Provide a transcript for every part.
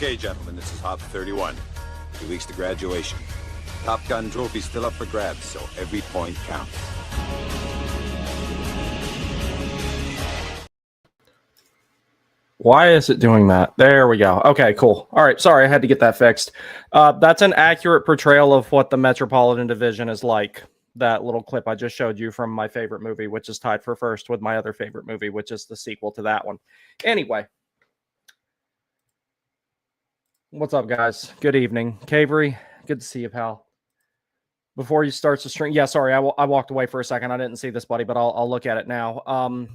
Okay, gentlemen, this is Hop 31. 2 weeks to graduation. Top Gun trophy's still up for grabs, so every point counts. Why is it doing that? There we go. Okay, cool. All right, sorry, I had to get that fixed. That's an accurate portrayal of what the Metropolitan Division is like. That little clip I just showed you from my favorite movie, which is tied for first with my other favorite movie, which is the sequel to that one. Anyway. What's up, guys? Good evening. Cavery, good to see you, pal. Before you start the stream, yeah, sorry, I walked away for a second. I didn't see this, buddy, but I'll look at it now.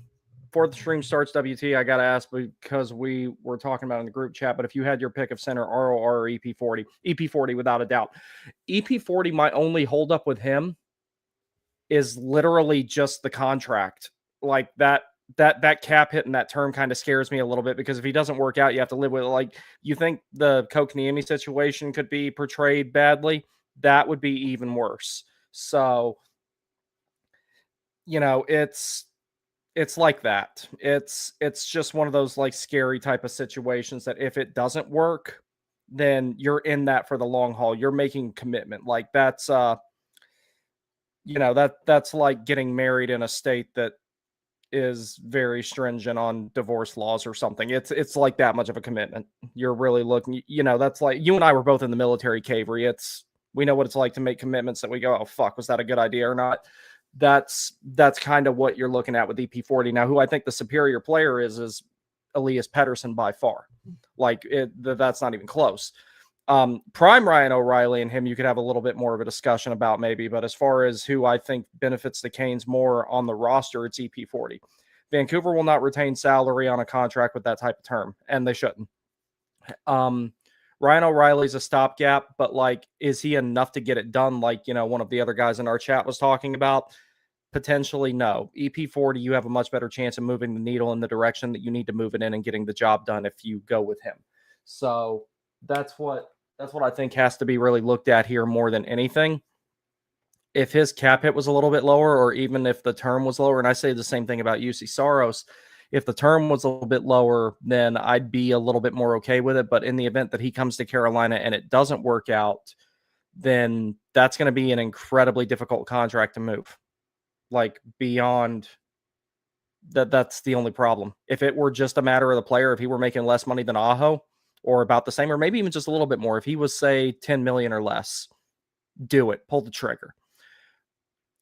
Before the stream starts, WT, I got to ask, because we were talking about it in the group chat, but if you had your pick of center, ROR or EP40, EP40 without a doubt. EP40, my only holdup with him is literally just the contract. Like that cap hit and that term kind of scares me a little bit, because if he doesn't work out, you have to live with it. Like, you think the Kokniemi situation could be portrayed badly? That would be even worse. So, you know, it's like that. It's just one of those like scary type of situations that if it doesn't work, then you're in that for the long haul. You're making commitment. Like that's you know, that's like getting married in a state that is very stringent on divorce laws or something. It's like that much of a commitment. You're really looking, you know, that's like, you and I were both in the military, Cavery. We know what it's like to make commitments that we go, oh fuck, was that a good idea or not? That's kind of what you're looking at with EP40. Now, who I think the superior player is Elias Pettersson by far. Like that's not even close. Prime Ryan O'Reilly and him, you could have a little bit more of a discussion about maybe, but as far as who I think benefits the Canes more on the roster, it's EP40. Vancouver will not retain salary on a contract with that type of term, and they shouldn't. Ryan O'Reilly's a stopgap, but like, is he enough to get it done? Like, you know, one of the other guys in our chat was talking about. Potentially, no. EP40, you have a much better chance of moving the needle in the direction that you need to move it in and getting the job done if you go with him. So that's what I think has to be really looked at here more than anything. If his cap hit was a little bit lower, or even if the term was lower, and I say the same thing about UC Saros, if the term was a little bit lower, then I'd be a little bit more okay with it. But in the event that he comes to Carolina and it doesn't work out, then that's going to be an incredibly difficult contract to move. Like, beyond that's the only problem. If it were just a matter of the player, if he were making less money than Aho, or about the same, or maybe even just a little bit more, if he was, say, 10 million or less, do it, pull the trigger.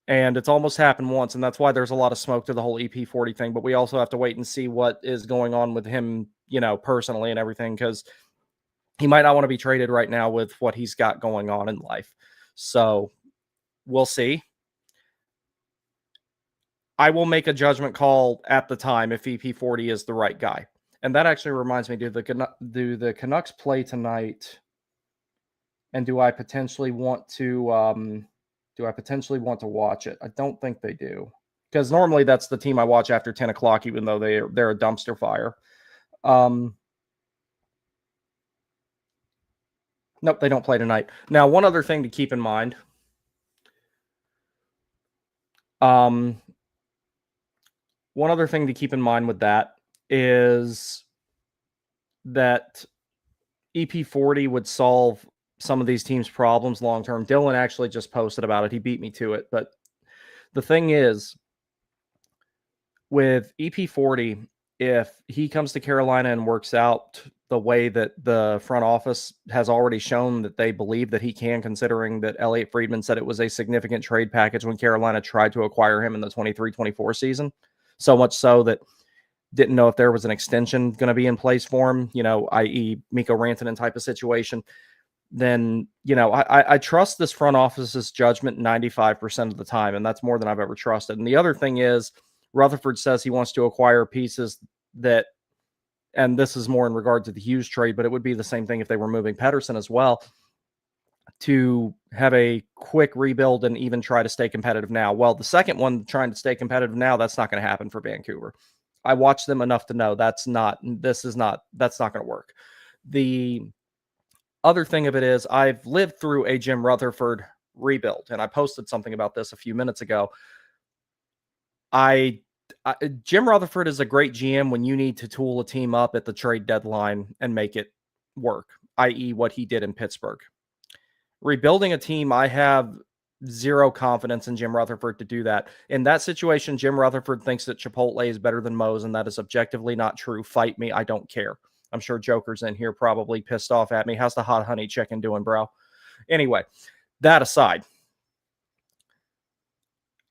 And it's almost happened once, and that's why there's a lot of smoke to the whole EP40 thing. But we also have to wait and see what is going on with him, you know, personally and everything, because he might not want to be traded right now with what he's got going on in life. So we'll see. I will make a judgment call at the time if EP40 is the right guy. And that actually reminds me, do the Canucks play tonight? And do I potentially want to watch it? I don't think they do, because normally that's the team I watch after 10 o'clock, even though they're a dumpster fire. Nope, they don't play tonight. Now, one other thing to keep in mind. One other thing to keep in mind with that is that EP40 would solve some of these teams' problems long term. Dylan actually just posted about it. He beat me to it. But the thing is, with EP40, if he comes to Carolina and works out the way that the front office has already shown that they believe that he can, considering that Elliot Friedman said it was a significant trade package when Carolina tried to acquire him in the 23-24 season. So much so that didn't know if there was an extension going to be in place for him, you know, i.e. Mikko Rantanen type of situation. Then, you know, I trust this front office's judgment 95% of the time, and that's more than I've ever trusted. And the other thing is, Rutherford says he wants to acquire pieces that, and this is more in regard to the Hughes trade, but it would be the same thing if they were moving Pettersson as well, to have a quick rebuild and even try to stay competitive now. Well, the second one, trying to stay competitive now, that's not going to happen for Vancouver. I watched them enough to know that's not going to work. The other thing of it is, I've lived through a Jim Rutherford rebuild, and I posted something about this a few minutes ago. Jim Rutherford is a great GM when you need to tool a team up at the trade deadline and make it work, i.e. what he did in Pittsburgh. Rebuilding a team, I have zero confidence in Jim Rutherford to do that. In that situation, Jim Rutherford thinks that Chipotle is better than Moe's, and that is objectively not true. Fight me. I don't care. I'm sure Joker's in here probably pissed off at me. How's the hot honey chicken doing, bro? Anyway, that aside,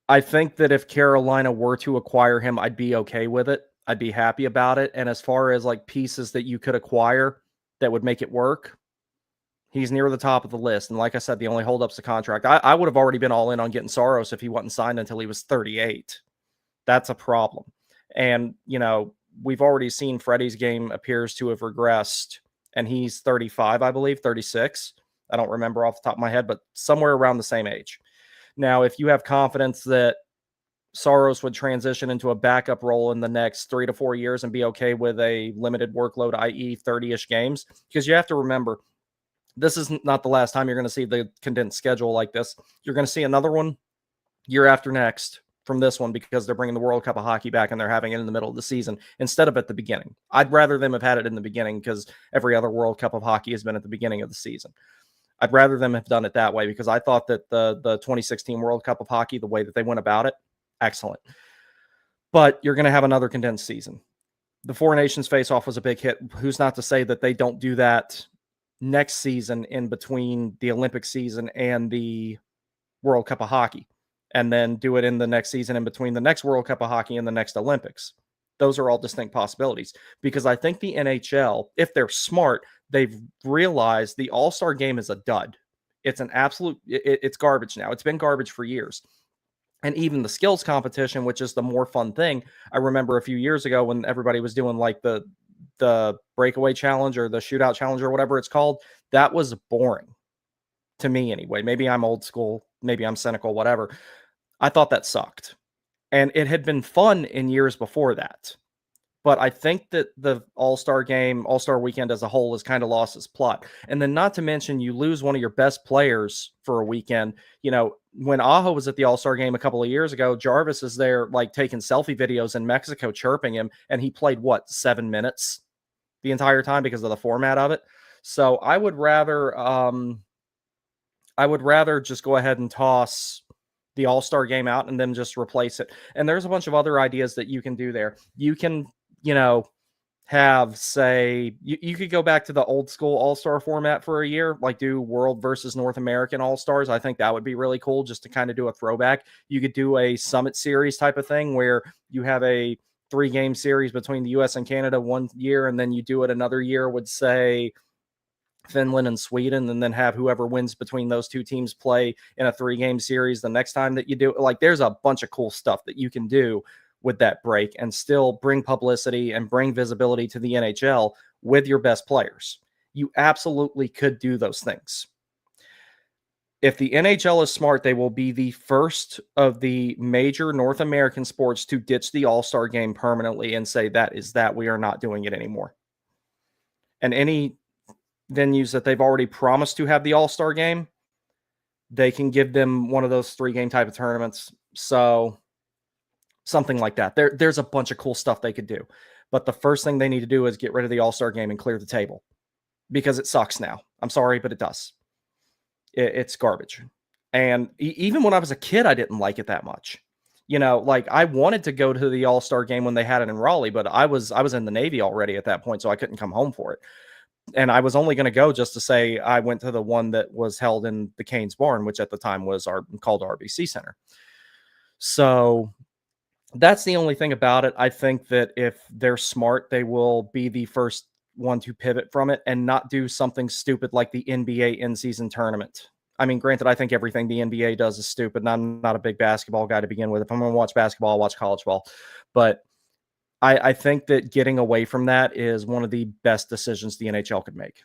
I think that if Carolina were to acquire him, I'd be okay with it. I'd be happy about it. And as far as like pieces that you could acquire that would make it work, he's near the top of the list. And like I said, the only holdup's the contract. I would have already been all in on getting Saros if he wasn't signed until he was 38. That's a problem. And, you know, we've already seen Freddie's game appears to have regressed, and he's 35, I believe, 36. I don't remember off the top of my head, but somewhere around the same age. Now, if you have confidence that Saros would transition into a backup role in the next 3 to 4 years and be okay with a limited workload, i.e. 30-ish games, because you have to remember, this is not the last time you're going to see the condensed schedule like this. You're going to see another one year after next from this one because they're bringing the World Cup of Hockey back and they're having it in the middle of the season instead of at the beginning. I'd rather them have had it in the beginning because every other World Cup of Hockey has been at the beginning of the season. I'd rather them have done it that way because I thought that the 2016 World Cup of Hockey, the way that they went about it, excellent. But you're going to have another condensed season. The Four Nations face-off was a big hit. Who's not to say that they don't do that next season in between the Olympic season and the World Cup of Hockey, and then do it in the next season in between the next World Cup of Hockey and the next Olympics. Those are all distinct possibilities because I think the NHL, if they're smart, they've realized the All-Star game is a dud. It's an absolute, it's garbage now. It's been garbage for years. And even the skills competition, which is the more fun thing. I remember a few years ago when everybody was doing like the breakaway challenge or the shootout challenge or whatever it's called. That was boring to me anyway. Maybe I'm old school. Maybe I'm cynical, whatever. I thought that sucked. And it had been fun in years before that. But I think that the All-Star game, All-Star weekend as a whole has kind of lost its plot. And then not to mention you lose one of your best players for a weekend. You know, when Aho was at the All-Star game a couple of years ago, Jarvis is there like taking selfie videos in Mexico chirping him. And he played, 7 minutes the entire time because of the format of it. So I would rather just go ahead and toss the All-Star game out and then just replace it. And there's a bunch of other ideas that you can do there. You can, have, say, you could go back to the old school All-Star format for a year, like do World versus North American All-Stars. I think that would be really cool just to kind of do a throwback. You could do a Summit Series type of thing where you have a 3-game series between the US and Canada one year, and then you do it another year with, say, Finland and Sweden, and then have whoever wins between those two teams play in a 3-game series the next time that you do it. Like, there's a bunch of cool stuff that you can do with that break and still bring publicity and bring visibility to the NHL with your best players. You absolutely could do those things. If the NHL is smart, they will be the first of the major North American sports to ditch the All-Star game permanently and say that is that we are not doing it anymore. And any venues that they've already promised to have the All-Star game, they can give them one of those 3-game type of tournaments. So something like that. There's a bunch of cool stuff they could do. But the first thing they need to do is get rid of the All-Star game and clear the table because it sucks now. I'm sorry, but it does. It's garbage. And even when I was a kid, I didn't like it that much. Like I wanted to go to the All-Star game when they had it in Raleigh, but I was in the Navy already at that point, so I couldn't come home for it. And I was only going to go just to say I went to the one that was held in the Canes Barn, which at the time was called RBC Center. So that's the only thing about it. I think that if they're smart, they will be the first one to pivot from it and not do something stupid like the NBA in-season tournament. I mean, granted, I think everything the NBA does is stupid, and I'm not a big basketball guy to begin with. If I'm going to watch basketball, I'll watch college ball. But I think that getting away from that is one of the best decisions the NHL could make.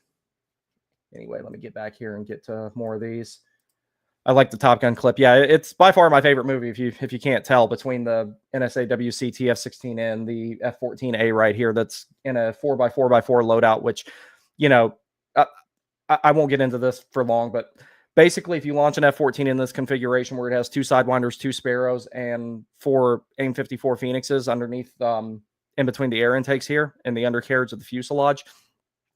Anyway, let me get back here and get to more of these. I like the Top Gun clip. Yeah, it's by far my favorite movie, if you can't tell, between the NSAWC TF-16 and the F-14A right here that's in a 4x4x4 loadout, which, I won't get into this for long, but basically if you launch an F-14 in this configuration where it has 2 Sidewinders, 2 Sparrows, and 4 AIM-54 Phoenixes underneath, in between the air intakes here and the undercarriage of the fuselage,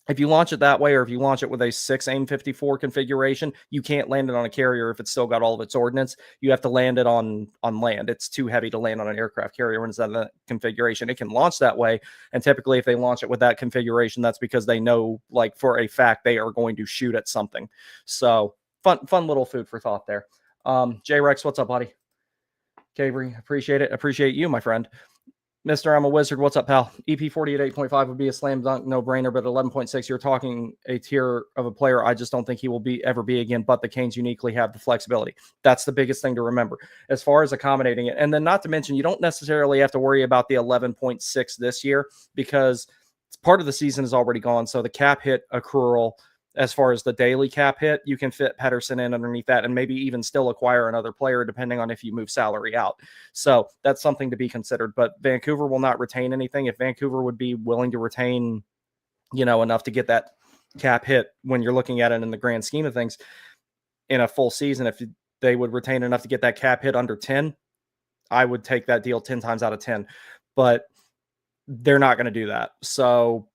If you launch it that way, or if you launch it with a 6 AIM 54 configuration, you can't land it on a carrier if it's still got all of its ordnance. You have to land it on land. It's too heavy to land on an aircraft carrier when it's in that configuration. It can launch that way, and typically if they launch it with that configuration, that's because they know, like, for a fact they are going to shoot at something. So fun little food for thought there. J-Rex, what's up, buddy? Cavery, appreciate it. Appreciate you, my friend. Mr. I'm a Wizard, what's up, pal? EP40 at 8.5 would be a slam dunk, no-brainer, but 11.6, you're talking a tier of a player I just don't think he will ever be again, but the Canes uniquely have the flexibility. That's the biggest thing to remember as far as accommodating it. And then not to mention, you don't necessarily have to worry about the 11.6 this year because part of the season is already gone, so the cap hit accrual, as far as the daily cap hit, you can fit Pedersen in underneath that and maybe even still acquire another player depending on if you move salary out. So that's something to be considered. But Vancouver will not retain anything. If Vancouver would be willing to retain, enough to get that cap hit when you're looking at it in the grand scheme of things in a full season, if they would retain enough to get that cap hit under 10, I would take that deal 10 times out of 10. But they're not going to do that. So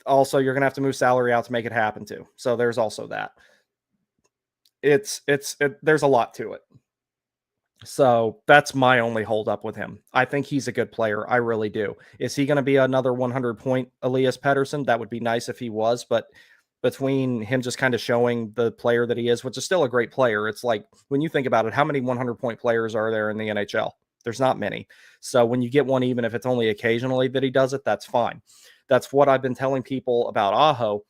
also, you're going to have to move salary out to make it happen too. So there's also that. There's a lot to it. So that's my only holdup with him. I think he's a good player. I really do. Is he going to be another 100-point Elias Pettersson? That would be nice if he was, but between him just kind of showing the player that he is, which is still a great player, it's like, when you think about it, how many 100-point players are there in the NHL? There's not many. So when you get one, even if it's only occasionally that he does it, that's fine. That's what I've been telling people about Aho.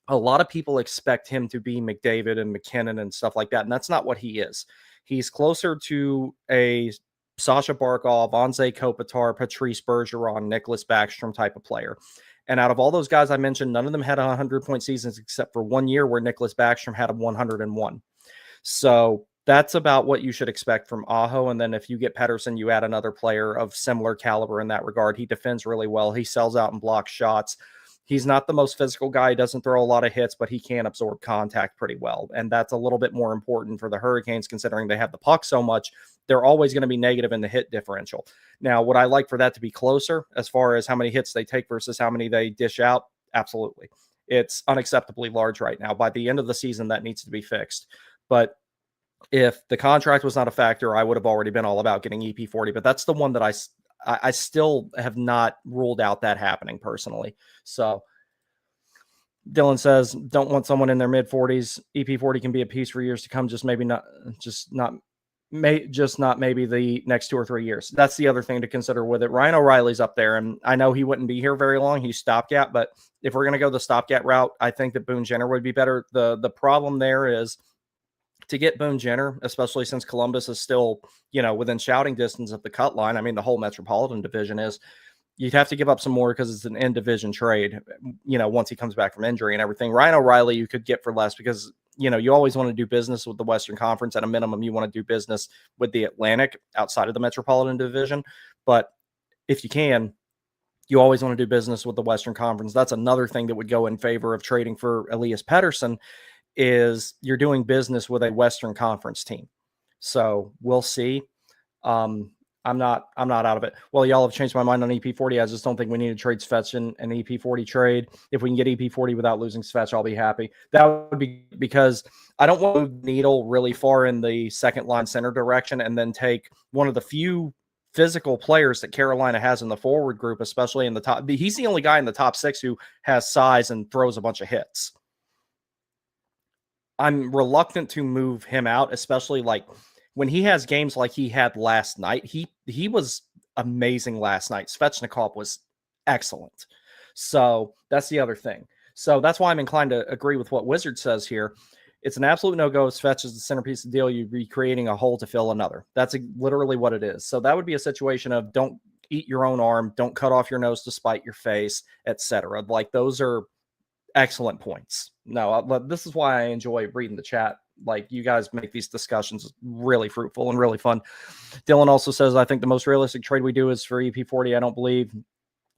A lot of people expect him to be McDavid and McKinnon and stuff like that, and that's not what he is. He's closer to a Sasha Barkov, Anze Kopitar, Patrice Bergeron, Nicholas Backstrom type of player. And out of all those guys I mentioned, none of them had 100-point seasons except for 1 year where Nicholas Backstrom had a 101. So that's about what you should expect from Aho. And then if you get Pettersson, you add another player of similar caliber in that regard. He defends really well. He sells out and blocks shots. He's not the most physical guy. He doesn't throw a lot of hits, but he can absorb contact pretty well. And that's a little bit more important for the Hurricanes, considering they have the puck so much. They're always going to be negative in the hit differential. Now, would I like for that to be closer as far as how many hits they take versus how many they dish out? Absolutely. It's unacceptably large right now. By the end of the season, that needs to be fixed. But if the contract was not a factor, I would have already been all about getting EP40, but that's the one that I still have not ruled out that happening personally. So Dylan says, don't want someone in their mid 40s. EP40 can be a piece for years to come. Just maybe not maybe the next 2 or 3 years. That's the other thing to consider with it. Ryan O'Reilly's up there, and I know he wouldn't be here very long. He's stopgap, but if we're going to go the stopgap route, I think that Boone Jenner would be better. The problem there is, to get Boone Jenner, especially since Columbus is still, within shouting distance of the cut line. I mean, the whole Metropolitan Division is. You'd have to give up some more because it's an in-division trade, once he comes back from injury and everything. Ryan O'Reilly you could get for less because, you always want to do business with the Western Conference. At a minimum, you want to do business with the Atlantic outside of the Metropolitan Division. But if you can, you always want to do business with the Western Conference. That's another thing that would go in favor of trading for Elias Pettersson, is you're doing business with a Western Conference team. So we'll see. I'm not out of it. Well, y'all have changed my mind on EP40. I just don't think we need to trade Svetch in an EP40 trade. If we can get EP40 without losing Svetch, I'll be happy. That would be because I don't want to move the needle really far in the second line center direction and then take one of the few physical players that Carolina has in the forward group, especially in the top. He's the only guy in the top 6 who has size and throws a bunch of hits. I'm reluctant to move him out, especially like when he has games like he had last night. He was amazing last night. Svechnikov was excellent. So that's the other thing. So that's why I'm inclined to agree with what Wizard says here. It's an absolute no-go. Svetch is the centerpiece of the deal. You'd be creating a hole to fill another. That's literally what it is. So that would be a situation of don't eat your own arm, don't cut off your nose to spite your face, etc. Like, those are excellent points. No, this is why I enjoy reading the chat. Like, you guys make these discussions really fruitful and really fun. Dylan also says, I think the most realistic trade we do is for EP40. I don't believe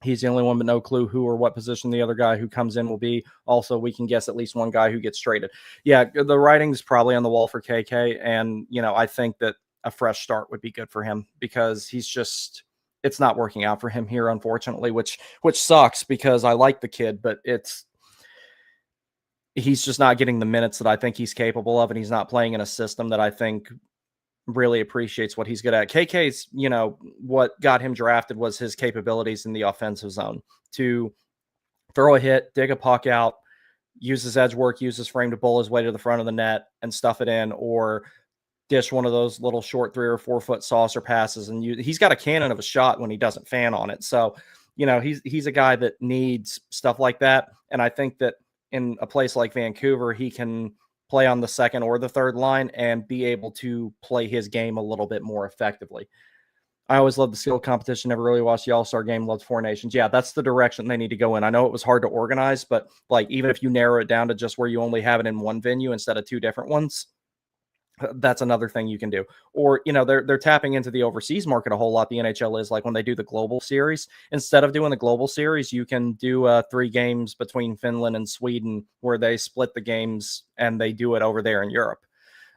he's the only one, but no clue who or what position the other guy who comes in will be. Also, we can guess at least one guy who gets traded. Yeah, the writing's probably on the wall for KK. And, I think that a fresh start would be good for him because he's just it's not working out for him here, unfortunately, which sucks because I like the kid, but he's just not getting the minutes that I think he's capable of, and he's not playing in a system that I think really appreciates what he's good at. KK's, what got him drafted was his capabilities in the offensive zone to throw a hit, dig a puck out, use his edge work, use his frame to bowl his way to the front of the net and stuff it in, or dish one of those little short 3 or 4 foot saucer passes. And he's got a cannon of a shot when he doesn't fan on it. So, he's a guy that needs stuff like that. And I think that in a place like Vancouver, he can play on the second or the third line and be able to play his game a little bit more effectively. I always loved the skill competition. Never really watched the All-Star game. Loved Four Nations. Yeah, that's the direction they need to go in. I know it was hard to organize, but like even if you narrow it down to just where you only have it in one venue instead of 2 different ones, that's another thing you can do. Or, they're tapping into the overseas market a whole lot. The NHL is like when they do the global series, instead of doing the global series, you can do 3 games between Finland and Sweden where they split the games and they do it over there in Europe.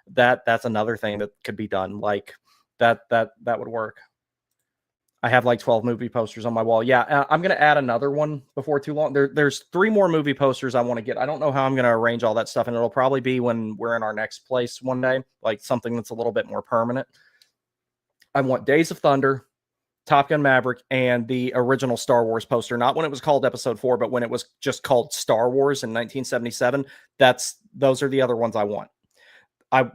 That's another thing that could be done. Like that would work. I have like 12 movie posters on my wall. Yeah, I'm going to add another one before too long. There's 3 more movie posters I want to get. I don't know how I'm going to arrange all that stuff, and it'll probably be when we're in our next place one day, like something that's a little bit more permanent. I want Days of Thunder, Top Gun Maverick, and the original Star Wars poster. Not when it was called Episode 4, but when it was just called Star Wars in 1977. Those are the other ones I want.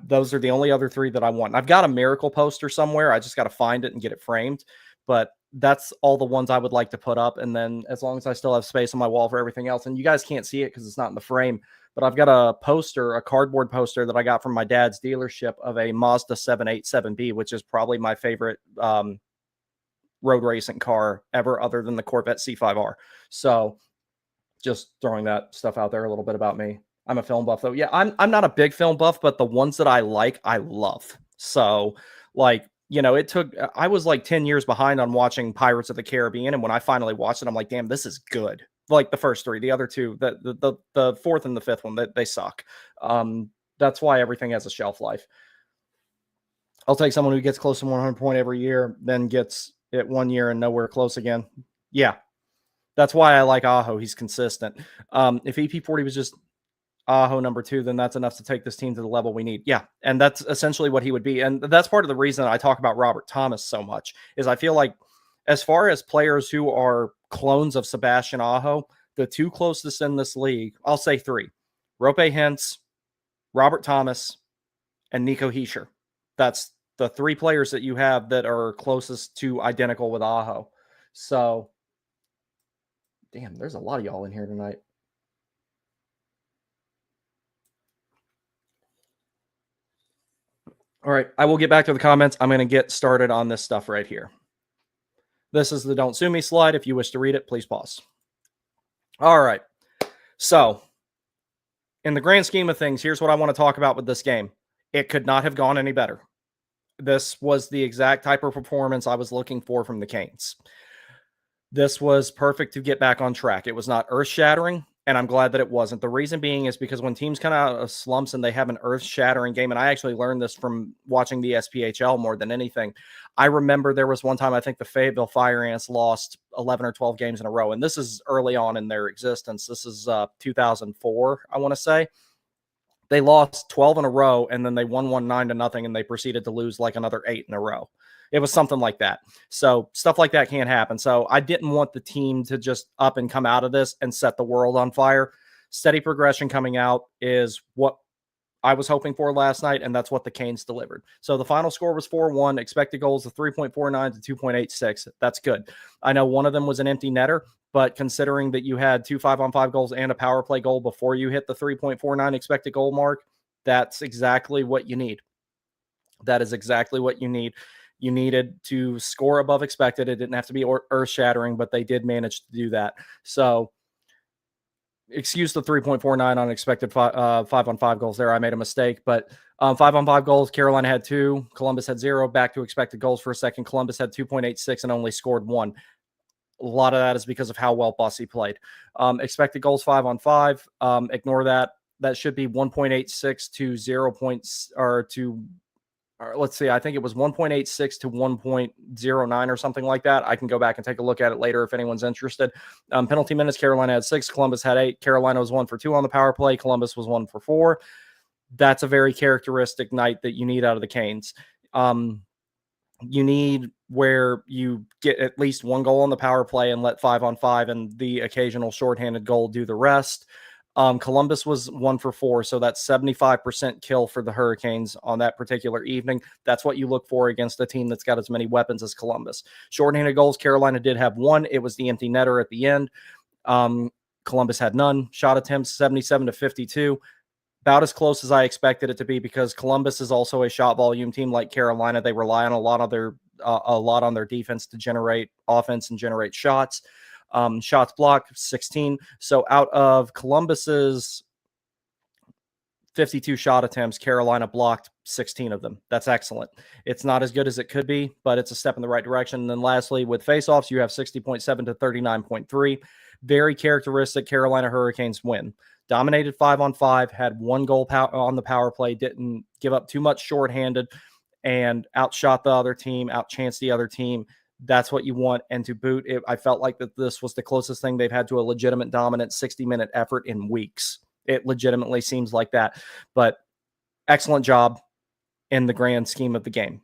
Those are the only other 3 that I want. I've got a Miracle poster somewhere. I just got to find it and get it framed. But that's all the ones I would like to put up. And then as long as I still have space on my wall for everything else, and you guys can't see it because it's not in the frame, but I've got a cardboard poster that I got from my dad's dealership of a Mazda 787B, which is probably my favorite road racing car ever, other than the Corvette C5R. So just throwing that stuff out there a little bit about me. I'm a film buff though. Yeah, I'm not a big film buff, but the ones that I like, I love. So like, I was like 10 years behind on watching Pirates of the Caribbean. And when I finally watched it, I'm like, damn, this is good. Like the first 3, the other 2, the 4th and the 5th one, they suck. That's why everything has a shelf life. I'll take someone who gets close to 100 point every year, then gets it 1 year and nowhere close again. Yeah. That's why I like Aho. He's consistent. If EP40 was just Aho number 2, then that's enough to take this team to the level we need. Yeah, and that's essentially what he would be. And that's part of the reason I talk about Robert Thomas so much, is I feel like as far as players who are clones of Sebastian Aho, the 2 closest in this league, I'll say 3. Rope Hintz, Robert Thomas, and Nico Hischier. That's the 3 players that you have that are closest to identical with Aho. So, damn, there's a lot of y'all in here tonight. All right, I will get back to the comments. I'm going to get started on this stuff right here. This is the Don't Sue Me slide. If you wish to read it, please pause. All right. So, in the grand scheme of things, here's what I want to talk about with this game. It could not have gone any better. This was the exact type of performance I was looking for from the Canes. This was perfect to get back on track. It was not earth-shattering, and I'm glad that it wasn't. The reason being is because when teams come out of slumps and they have an earth-shattering game, and I actually learned this from watching the SPHL more than anything. I remember there was one time I think the Fayetteville Fire Ants lost 11 or 12 games in a row, and this is early on in their existence. This is 2004, I want to say. They lost 12 in a row, and then they won 9-0, and they proceeded to lose like another 8 in a row. It was something like that. So stuff like that can't happen. So I didn't want the team to just up and come out of this and set the world on fire. Steady progression coming out is what I was hoping for last night, and that's what the Canes delivered. So the final score was 4-1. Expected goals of 3.49 to 2.86. That's good. I know one of them was an empty netter, but considering that you had 2 5-on-5 goals and a power play goal before you hit the 3.49 expected goal mark, that's exactly what you need. That is exactly what you need. You needed to score above expected. It didn't have to be earth-shattering, but they did manage to do that. So, excuse the 3.49 on expected 5-on-5 goals there. I made a mistake, but 5-on-5 goals, Carolina had 2, Columbus had 0. Back to expected goals for a second. Columbus had 2.86 and only scored 1. A lot of that is because of how well Bossy played. Expected goals 5-on-5. Ignore that. That should be 1.86 to 0 points, or to let's see, I think it was 1.86 to 1.09 or something like that. I can go back and take a look at it later if anyone's interested. Penalty minutes, Carolina had 6, Columbus had 8. Carolina was 1 for 2 on the power play. Columbus was 1 for 4. That's a very characteristic night that you need out of the Canes. You need where you get at least 1 goal on the power play and let 5-on-5 and the occasional shorthanded goal do the rest. Columbus was 1 for 4, so that's 75% kill for the Hurricanes on that particular evening. That's what you look for against a team that's got as many weapons as Columbus. Shorthanded goals, Carolina did have 1. It was the empty netter at the end. Columbus had none. Shot attempts, 77 to 52. About as close as I expected it to be, because Columbus is also a shot volume team like Carolina. They rely on a lot on their defense to generate offense and generate shots. Shots blocked, 16. So out of Columbus's 52 shot attempts, Carolina blocked 16 of them. That's excellent. It's not as good as it could be, but it's a step in the right direction. And then lastly, with faceoffs, you have 60.7 to 39.3. Very characteristic Carolina Hurricanes win. Dominated 5-on-5, had 1 goal on the power play, didn't give up too much shorthanded, and outshot the other team, outchanced the other team. That's what you want. And to boot, I felt like that this was the closest thing they've had to a legitimate dominant 60-minute effort in weeks. It legitimately seems like that. But excellent job in the grand scheme of the game.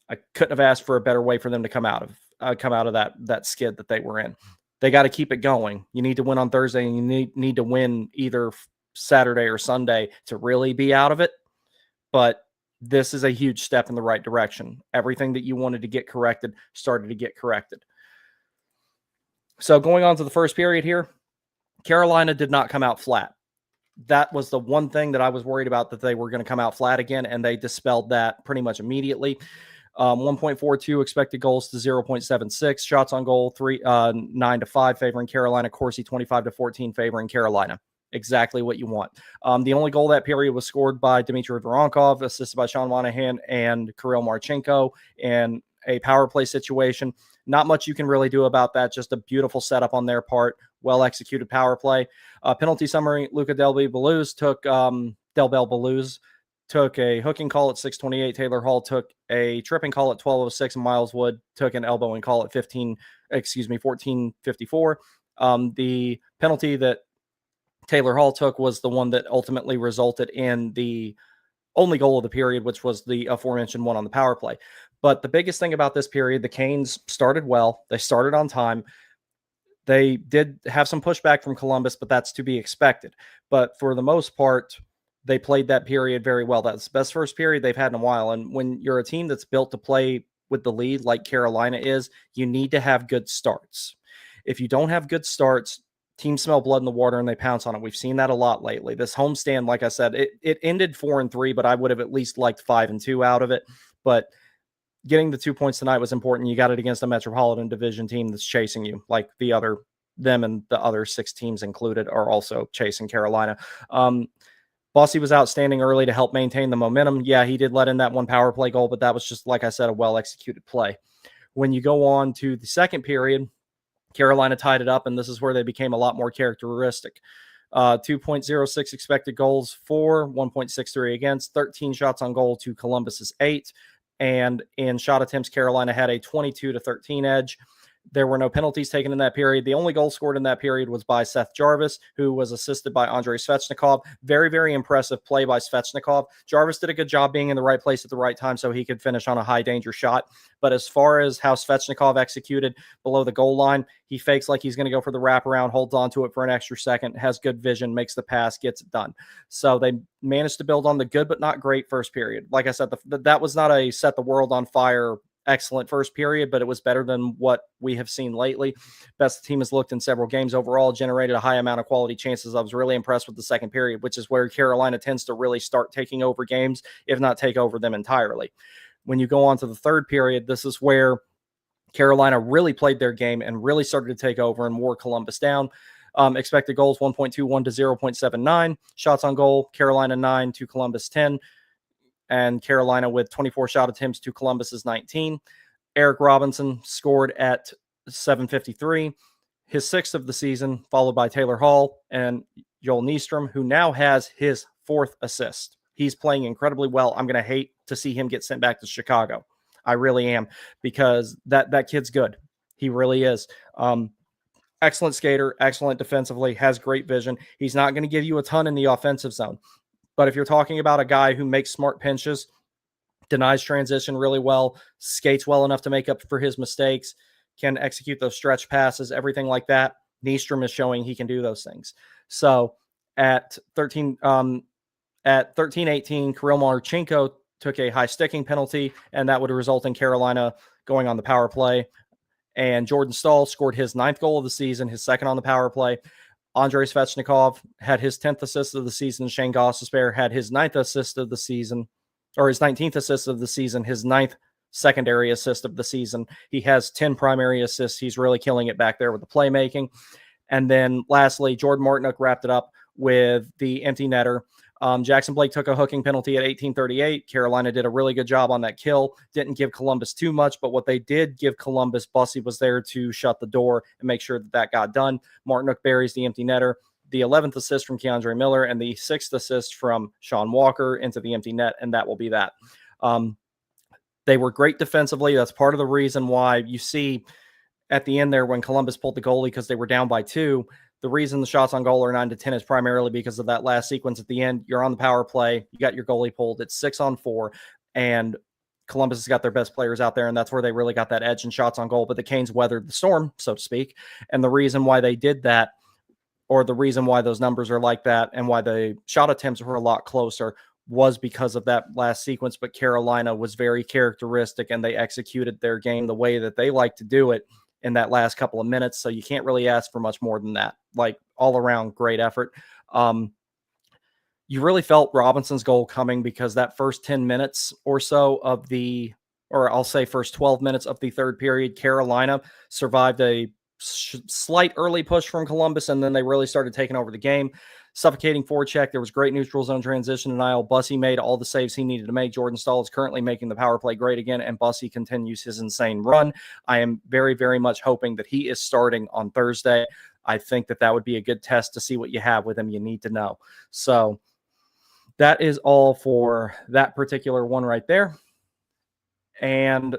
I couldn't have asked for a better way for them to come out of that skid that they were in. They got to keep it going. You need to win on Thursday, and you need to win either Saturday or Sunday to really be out of it. But this is a huge step in the right direction. Everything that you wanted to get corrected started to get corrected. So going on to the first period here, Carolina did not come out flat. That was the one thing that I was worried about, that they were going to come out flat again, and they dispelled that pretty much immediately. 1.42 expected goals to 0.76. Shots on goal, 9 to 5 favoring Carolina. Corsi 25 to 14 favoring Carolina. Exactly what you want. The only goal that period was scored by Dmitry Voronkov, assisted by Sean Monahan and Kirill Marchenko in a power play situation. Not much you can really do about that. Just a beautiful setup on their part. Well-executed power play. Penalty summary, Luca Delbel-Beluz took a hooking call at 6:28. Taylor Hall took a tripping call at 12:06. Miles Wood took an elbowing call at 14:54. The penalty that Taylor Hall took was the one that ultimately resulted in the only goal of the period, which was the aforementioned one on the power play. But the biggest thing about this period, the Canes started well. They started on time. They did have some pushback from Columbus, but that's to be expected. But for the most part, they played that period very well. That's the best first period they've had in a while. And when you're a team that's built to play with the lead like Carolina is, you need to have good starts. If you don't have good starts, teams smell blood in the water and they pounce on it. We've seen that a lot lately. This homestand, like I said, it ended 4-3, but I would have at least liked 5-2 out of it. But getting the 2 points tonight was important. You got it against a Metropolitan Division team that's chasing you, like them and the other 6 teams included are also chasing Carolina. Bossy was outstanding early to help maintain the momentum. Yeah, he did let in that 1 power play goal, but that was just, like I said, a well-executed play. When you go on to the second period, Carolina tied it up, and this is where they became a lot more characteristic. 2.06 expected goals for, 1.63 against, 13 shots on goal to Columbus's 8. And in shot attempts, Carolina had a 22 to 13 edge. There were no penalties taken in that period. The only goal scored in that period was by Seth Jarvis, who was assisted by Andrei Svechnikov. Very, very impressive play by Svechnikov. Jarvis did a good job being in the right place at the right time so he could finish on a high-danger shot. But as far as how Svechnikov executed below the goal line, he fakes like he's going to go for the wraparound, holds on to it for an extra second, has good vision, makes the pass, gets it done. So they managed to build on the good but not great first period. Like I said, that was not a set the world on fire excellent first period, but it was better than what we have seen lately. Best the team has looked in several games overall, generated a high amount of quality chances. I was really impressed with the second period, which is where Carolina tends to really start taking over games, if not take over them entirely. When you go on to the third period, this is where Carolina really played their game and really started to take over and wore Columbus down. Expected goals 1.21 to 0.79. Shots on goal, Carolina 9 to Columbus 10. And Carolina with 24 shot attempts to Columbus's 19. Eric Robinson scored at 7:53, his 6th of the season, followed by Taylor Hall and Joel Nystrom, who now has his 4th assist. He's playing incredibly well. I'm going to hate to see him get sent back to Chicago. I really am, because that kid's good. He really is. Excellent skater, excellent defensively, has great vision. He's not going to give you a ton in the offensive zone. But if you're talking about a guy who makes smart pinches, denies transition really well, skates well enough to make up for his mistakes, can execute those stretch passes, everything like that, Nystrom is showing he can do those things. So at 13-18, Kirill Marchenko took a high sticking penalty, and that would result in Carolina going on the power play. And Jordan Staal scored his 9th goal of the season, his 2nd on the power play. Andrei Svechnikov had his 10th assist of the season. Shane Gostisbehere had his 9th assist of the season, or his 19th assist of the season, his 9th secondary assist of the season. He has 10 primary assists. He's really killing it back there with the playmaking. And then lastly, Jordan Martinook wrapped it up with the empty netter. Jackson Blake took a hooking penalty at 18:38. Carolina did a really good job on that kill. Didn't give Columbus too much, but what they did give Columbus, Bussy was there to shut the door and make sure that got done. Martinook buries the empty netter. The 11th assist from Keandre Miller and the 6th assist from Sean Walker into the empty net, and that will be that. They were great defensively. That's part of the reason why you see at the end there when Columbus pulled the goalie because they were down by 2. The reason the shots on goal are 9-10 is primarily because of that last sequence at the end. You're on the power play. You got your goalie pulled. It's 6-on-4, and Columbus has got their best players out there, and that's where they really got that edge in shots on goal. But the Canes weathered the storm, so to speak. And the reason why they did that, or the reason why those numbers are like that and why the shot attempts were a lot closer, was because of that last sequence. But Carolina was very characteristic, and they executed their game the way that they like to do it in that last couple of minutes. So you can't really ask for much more than that. Like, all around great effort. You really felt Robinson's goal coming because that first 10 minutes or so of the, or I'll say first 12 minutes of the third period, Carolina survived a slight early push from Columbus, and then they really started taking over the game. Suffocating forecheck. There was great neutral zone transition, and Niall Bussy made all the saves he needed to make. Jordan Staal is currently making the power play great again, and Bussy continues his insane run. I am very, very much hoping that he is starting on Thursday. I think that that would be a good test to see what you have with him. You need to know. So that is all for that particular one right there. And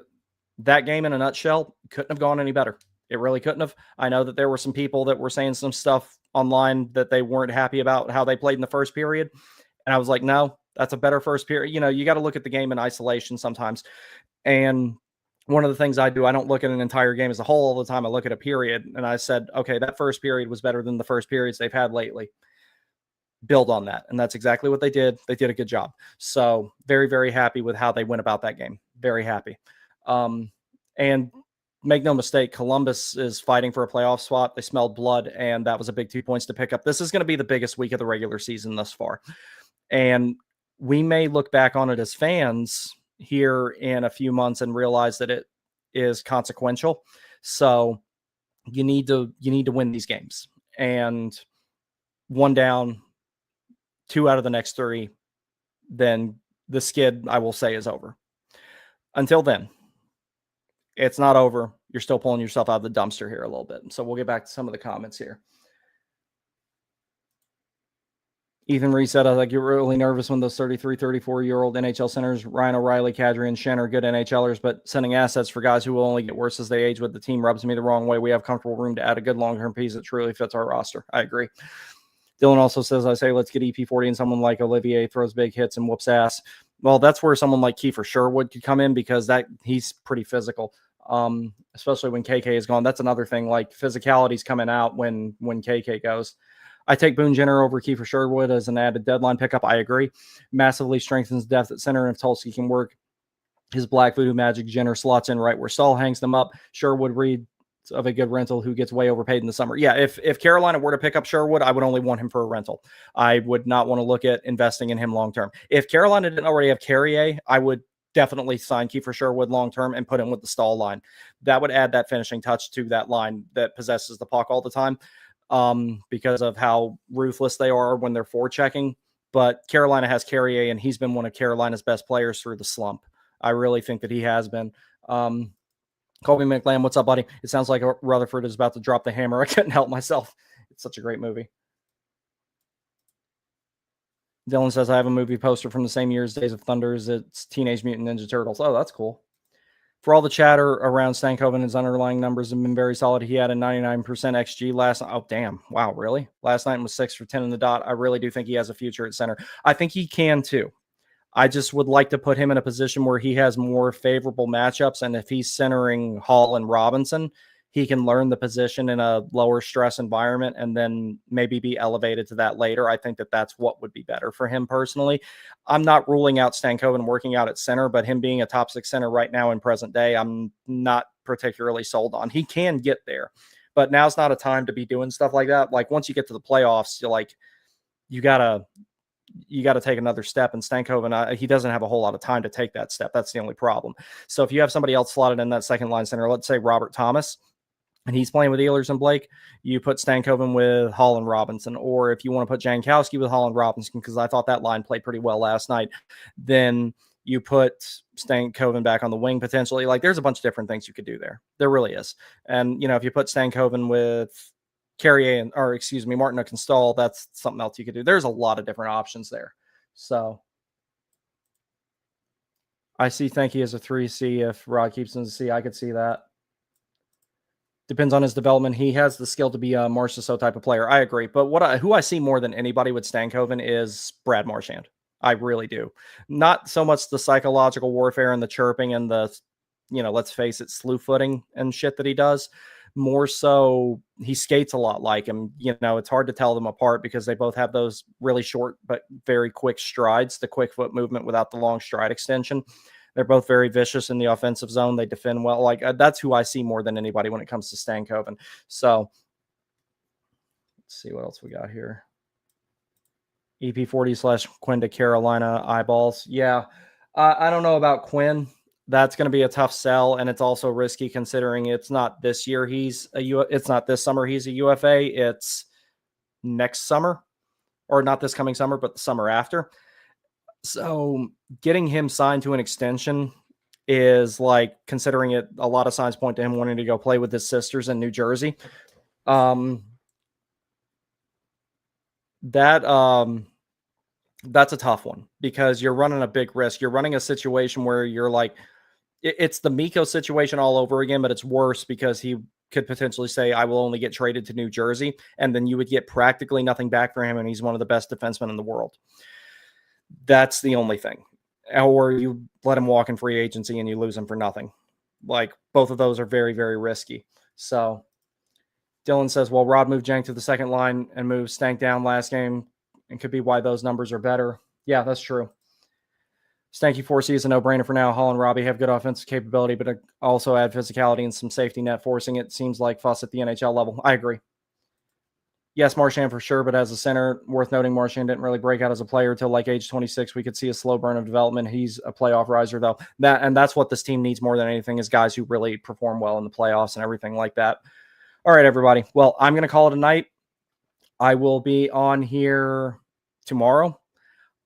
that game in a nutshell couldn't have gone any better. It really couldn't have. I know that there were some people that were saying some stuff online that they weren't happy about how they played in the first period. And I was like, no, that's a better first period. You know, you got to look at the game in isolation sometimes. And one of the things I do, I don't look at an entire game as a whole all the time. I look at a period. And I said, okay, that first period was better than the first periods they've had lately. Build on that. And that's exactly what they did. They did a good job. So very, very happy with how they went about that game. Very happy. And make no mistake, Columbus is fighting for a playoff spot. They smelled blood, and that was a big 2 points to pick up. This is going to be the biggest week of the regular season thus far. And we may look back on it as fans here in a few months and realize that it is consequential. So you need to win these games. And 1 down, 2 out of the next 3, then the skid, I will say, is over. Until then, it's not over. You're still pulling yourself out of the dumpster here a little bit. So we'll get back to some of the comments here. Ethan Reese said, I was like, you're really nervous when those 33, 34-year-old NHL centers, Ryan O'Reilly, Kadri, and Shen are good NHLers, but sending assets for guys who will only get worse as they age with the team rubs me the wrong way. We have comfortable room to add a good long-term piece that truly fits our roster. I agree. Dylan also says, I say, let's get EP40 and someone like Olivier throws big hits and whoops ass. Well, that's where someone like Kiefer Sherwood could come in because he's pretty physical, especially when KK is gone. That's another thing, like physicality's coming out when KK goes. I take Boone Jenner over Kiefer Sherwood as an added deadline pickup. I agree. Massively strengthens depth at center, and if Tulsi can work his Black Voodoo magic, Jenner slots in right where Stahl hangs them up. Sherwood read of a good rental who gets way overpaid in the summer. Yeah, if Carolina were to pick up Sherwood, I would only want him for a rental. I would not want to look at investing in him long-term. If Carolina didn't already have Carrier, I would definitely sign Kiefer Sherwood long-term and put him with the Stahl line. That would add that finishing touch to that line that possesses the puck all the time because of how ruthless they are when they're forechecking. But Carolina has Carrier, and he's been one of Carolina's best players through the slump. I really think that he has been. Colby McLean, what's up, buddy? It sounds like Rutherford is about to drop the hammer. I couldn't help myself. It's such a great movie. Dylan says, I have a movie poster from the same year as Days of Thunders. It's Teenage Mutant Ninja Turtles. Oh, that's cool. For all the chatter around Stankoven, his underlying numbers have been very solid. He had a 99% XG last night. Oh, damn. Wow, really? Last night was 6 for 10 in the dot. I really do think he has a future at center. I think he can too. I just would like to put him in a position where he has more favorable matchups. And if he's centering Hall and Robinson, he can learn the position in a lower stress environment and then maybe be elevated to that later. I think that that's what would be better for him personally. I'm not ruling out Stankoven working out at center, but him being a top 6 center right now in present day, I'm not particularly sold on. He can get there, but now's not a time to be doing stuff like that. Like once you get to the playoffs, you're like, you gotta take another step. And Stankoven, he doesn't have a whole lot of time to take that step. That's the only problem. So if you have somebody else slotted in that second line center, let's say Robert Thomas, and he's playing with Ehlers and Blake, you put Stankoven with Hall and Robinson. Or if you want to put Jankowski with Hall and Robinson, because I thought that line played pretty well last night, then you put Stankoven back on the wing potentially. Like there's a bunch of different things you could do there. There really is. And, if you put Stankoven with Carrier Martin Oakenstall, that's something else you could do. There's a lot of different options there. So I see Thanky as a 3C. If Rod keeps him as a C, I could see that. Depends on his development. He has the skill to be a Marchessault type of player. I agree. But who I see more than anybody with Stankoven is Brad Marchand. I really do. Not so much the psychological warfare and the chirping and the, let's face it, slew footing and shit that he does. More so, he skates a lot like him. It's hard to tell them apart because they both have those really short but very quick strides, the quick foot movement without the long stride extension. They're both very vicious in the offensive zone. They defend well. That's who I see more than anybody when it comes to Stankoven. So let's see what else we got here. EP40 / Quinn to Carolina eyeballs. Yeah, I don't know about Quinn. That's going to be a tough sell, and it's also risky considering it's not this year it's not this summer he's a UFA. It's next summer, or not this coming summer, but the summer after. So getting him signed to an extension is like, considering it, a lot of signs point to him wanting to go play with his sisters in New Jersey. That's a tough one because you're running a big risk. You're running a situation where you're like, it's the Mikko situation all over again, but it's worse because he could potentially say, I will only get traded to New Jersey. And then you would get practically nothing back for him. And he's one of the best defensemen in the world. That's the only thing. Or you let him walk in free agency and you lose him for nothing. Like, both of those are very, very risky. So Dylan says, well, Rod moved Jank to the second line and moved Stank down last game, and could be why those numbers are better. Yeah, that's true. Stanky 4C is a no-brainer for now. Hall and Robbie have good offensive capability, but also add physicality and some safety net forcing it. Seems like fuss at the NHL level. I agree. Yes, Marchand for sure, but as a center, worth noting, Marchand didn't really break out as a player till like age 26. We could see a slow burn of development. He's a playoff riser, though. That's what this team needs more than anything, is guys who really perform well in the playoffs and everything like that. All right, everybody. Well, I'm going to call it a night. I will be on here tomorrow.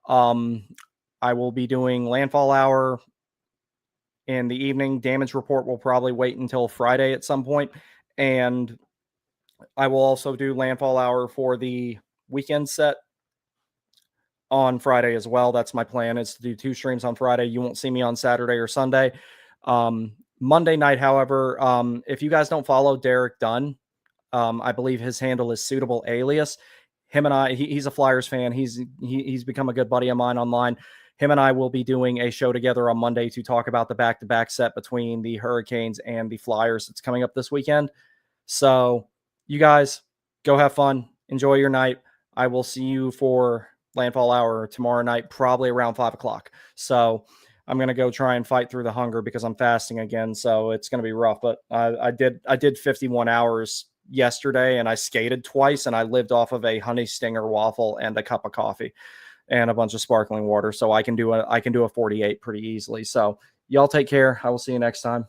I will be doing Landfall Hour in the evening. Damage Report will probably wait until Friday at some point. And I will also do Landfall Hour for the weekend set on Friday as well. That's my plan, is to do 2 streams on Friday. You won't see me on Saturday or Sunday. Monday night, however, if you guys don't follow Derek Dunn, I believe his handle is Suitable Alias. Him and I, he's a Flyers fan. He's become a good buddy of mine online. Him and I will be doing a show together on Monday to talk about the back-to-back set between the Hurricanes and the Flyers that's coming up this weekend. So you guys go have fun. Enjoy your night. I will see you for Landfall Hour tomorrow night, probably around 5 o'clock. So I'm going to go try and fight through the hunger because I'm fasting again. So it's going to be rough, but I did 51 hours yesterday, and I skated twice, and I lived off of a honey stinger waffle and a cup of coffee and a bunch of sparkling water. So I can do a 48 pretty easily. So y'all take care. I will see you next time.